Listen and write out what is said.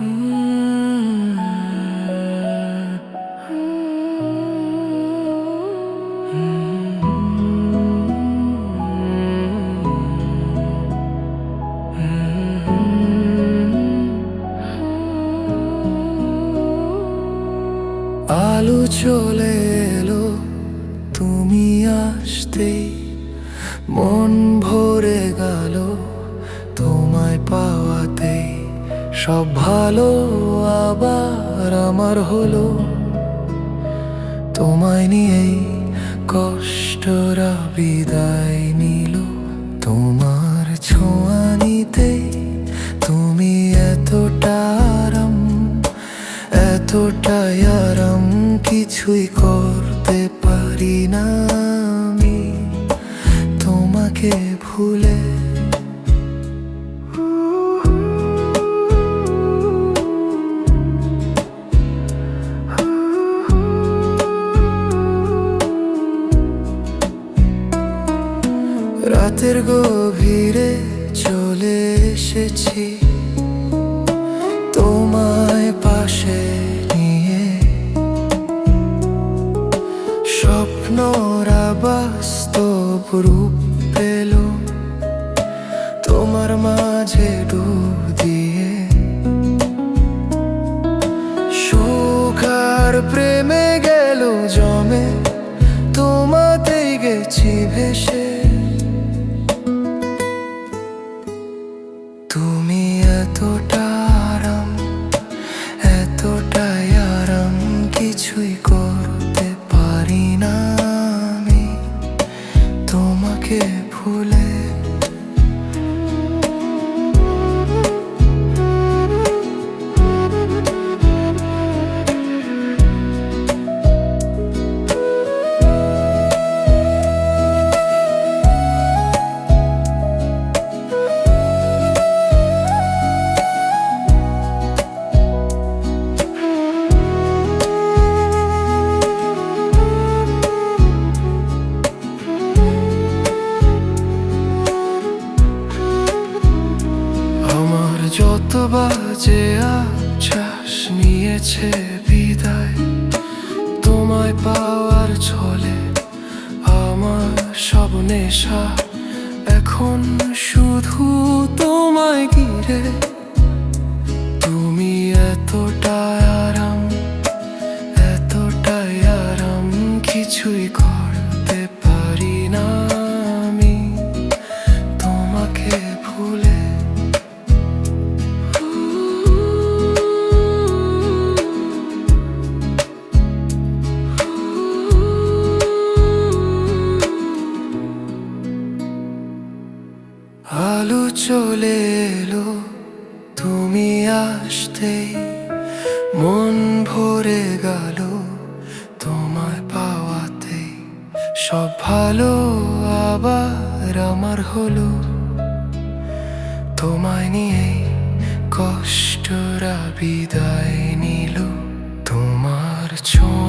আলো চলে এলো তুমি আসতেই, মন ভরে গেল তোমায় পাওয়াতেই। সব ভালো আবার আমার হলো, তোমায় নিয়েই কষ্টরা বিদায় নিল। তোমার ছোঁয়া নিতেই তুমি এতটা আরাম, এতটাই আরাম, কিছুই করতে পারি না আমি তোমাকে ভুলে। রাতের গভীরে চলে এসেছি তোমায় পাশে নিয়ে, স্বপ্নরা বাস্তব রূপ পেল তোমার মাঝে ডুব দিয়ে। সুখ আর প্রেমে গেল জমে, তোমাতেই গেছি ভেসে। তুমি এতটা আরাম, এতটাই আরাম, কিছুই করতে পারি না আমি তোমাকে ভুলে। যত বাজে আশ্বাস নিয়েছে বিদায়, তোমায় পাওয়ার ছলে আমার সব নেশা এখন শুধু তোমায় ঘিরে। তুমি এতটাই আরাম, এতটাই আরাম, কিছুই করতে পারি না আমি তোমাকে ভুলে। আলো চলে এলো তুমি আসতেই, মন ভরে গেল তোমায় পাওয়াতেই। সব ভালো আবার আমার হলো, তোমায় নিয়েই কষ্টরা বিদায় নিল। তোমার ছোঁয়া